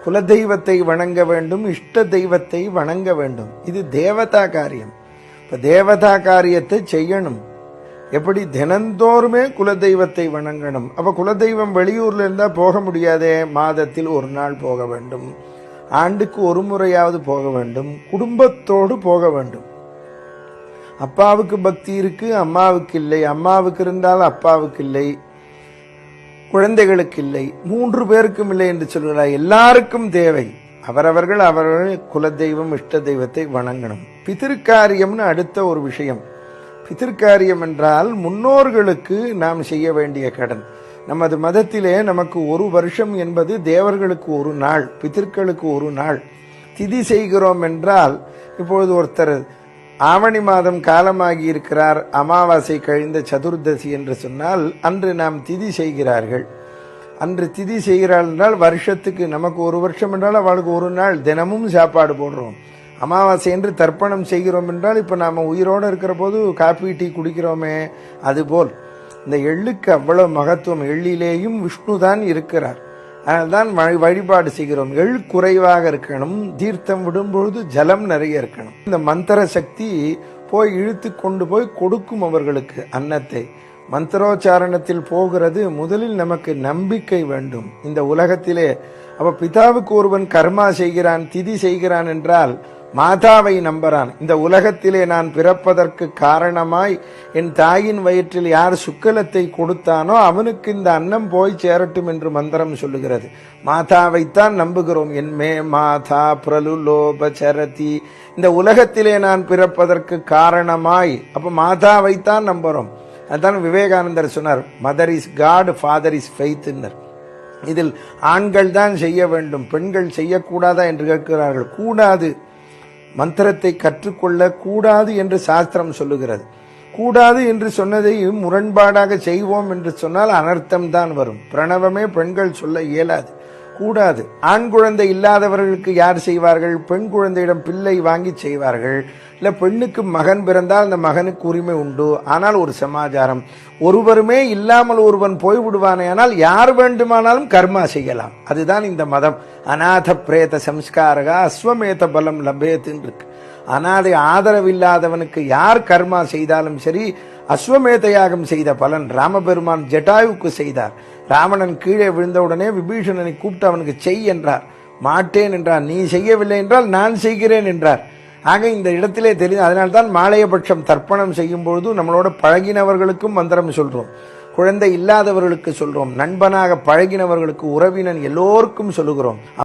குலதெய்வத்தை வணங்க வேண்டும், இஷ்ட தெய்வத்தை வணங்க வேண்டும். இது தேவதா காரியம். இப்ப தேவதா காரியத்தை செய்யணும். எப்படி தினந்தோறுமே குலதெய்வத்தை வணங்கணும். அப்ப குலதெய்வம் வெளியூர்ல இருந்தா போக முடியாதே. மாதத்தில் ஒரு நாள் போக வேண்டும், ஆண்டுக்கு ஒரு முறையாவது போக வேண்டும், குடும்பத்தோடு போக வேண்டும். அப்பாவுக்கு பக்தி இருக்கு, அம்மாவுக்கு இல்லை. அம்மாவுக்கு இருந்தால் அப்பாவுக்கு இல்லை, குழந்தைகளுக்கு இல்லை, 3 பேருக்கும் இல்லை என்று சொல்கிறார். எல்லாருக்கும் தேவை. அவரவர்கள் குலதெய்வம் இஷ்ட தெய்வத்தை வணங்கணும். பிதிர்காரியம்னு அடுத்த ஒரு விஷயம். பிதிர்காரியம் என்றால் முன்னோர்களுக்கு நாம் செய்ய வேண்டிய கடன். நமது மதத்திலே நமக்கு ஒரு வருஷம் என்பது தேவர்களுக்கு ஒரு நாள், பிதர்களுக்கு ஒரு நாள். திதி செய்கிறோம் என்றால், இப்பொழுது ஒருத்தர் ஆவணி மாதம் காலமாகி இருக்கிறார், அமாவாசை கழிந்த சதுர்தசி என்று சொன்னால் அன்று நாம் திதி செய்கிறார்கள். அன்று திதி செய்கிறாள் என்றால் வருஷத்துக்கு நமக்கு ஒரு வருஷம் என்றால் அவளுக்கு ஒரு நாள் தினமும் சாப்பாடு போடுறோம். அமாவாசை என்று தர்ப்பணம் செய்கிறோம் என்றால் இப்போ நாம் உயிரோடு இருக்கிற போது காப்பி டீ குடிக்கிறோமே, அதுபோல் இந்த எள்ளுக்கு அவ்வளவு மகத்துவம். எள்ளிலேயும் விஷ்ணு தான் இருக்கிறார். அதனால்தான் வழிபாடு செய்கிறோம். எள் குறைவாக இருக்கணும், தீர்த்தம் விடும்பொழுது ஜலம் நிறைய இருக்கணும். இந்த மந்திர சக்தி போய் இழுத்து கொண்டு போய் கொடுக்கும் அவர்களுக்கு அன்னத்தை. மந்திரோச்சாரணத்தில் போகிறது. முதலில் நமக்கு நம்பிக்கை வேண்டும் இந்த உலகத்திலே. அப்ப பிதாவுக்கு ஒருவன் கர்மா செய்கிறான், திதி செய்கிறான் என்றால் மாதாவை நம்புறான். இந்த உலகத்திலே நான் பிறப்பதற்கு காரணமாய் என் தாயின் வயிற்றில் யார் சுக்கலத்தை கொடுத்தானோ அவனுக்கு இந்த அன்னம் போய் சேரட்டும் என்று மந்திரம் சொல்லுகிறது. மாதாவைத்தான் நம்புகிறோம். என் மே மாதா பிரலுலோபசரதி. இந்த உலகத்திலே நான் பிறப்பதற்கு காரணமாய், அப்ப மாதாவைத்தான் நம்புறோம். அதுதான் விவேகானந்தர் சொன்னார், mother is God, father is faith. இதில் ஆண்கள் தான் செய்ய வேண்டும், பெண்கள் செய்யக்கூடாதா என்று கேட்கிறார்கள். கூடாது. மந்திரத்தை கற்றுக்கொள்ள கூடாது என்று சாஸ்திரம் சொல்லுகிறது. கூடாது என்று சொன்னதை முரண்பாடாக செய்வோம் என்று சொன்னால் அனர்த்தம் தான் வரும். பிரணவமே பெண்கள் சொல்ல இயலாது. கூடாது. ஆண் குழந்தை இல்லாதவர்களுக்கு யார் செய்வார்கள்? பெண் குழந்தையிடம் பிள்ளை வாங்கி செய்வார்கள். இல்ல பெண்ணுக்கு மகன் பிறந்தால் அந்த மகனுக்கு உரிமை உண்டு. ஆனால் ஒரு சமாச்சாரம், ஒருவருமே இல்லாமல் ஒருவன் போய்விடுவானே, ஆனால் யார் வேண்டுமானாலும் கர்மா செய்யலாம். அதுதான் இந்த மதம். அநாத பிரேத சம்ஸ்காரகா அஸ்வமேத பலம் லபேத்துன்னு இருக்கு. அநாதை ஆதரவில்லாதவனுக்கு யார் கர்மா செய்தாலும் சரி, அஸ்வமேத யாகம் செய்த பலன் ராமபெருமான் ஜட்டாயுக்கு செய்தார். ராவணன் கீழே விழுந்தவுடனே விபீஷணனை கூப்பிட்டு அவனுக்கு செய் என்றார். மாட்டேன் என்றார். நீ செய்யவில்லை என்றால் நான் செய்கிறேன் என்றார். ஆக இந்த இடத்திலே தெரியும். அதனால்தான் மாலையபட்சம் தர்ப்பணம் செய்யும் பொழுது நம்மளோட பழகினவர்களுக்கும் மந்திரம் சொல்றோம், குழந்தை இல்லாதவர்களுக்கு சொல்றோம், நண்பனாக பழகினவர்களுக்கு, உறவினன் எல்லோருக்கும் சொல்லுகிறோம்.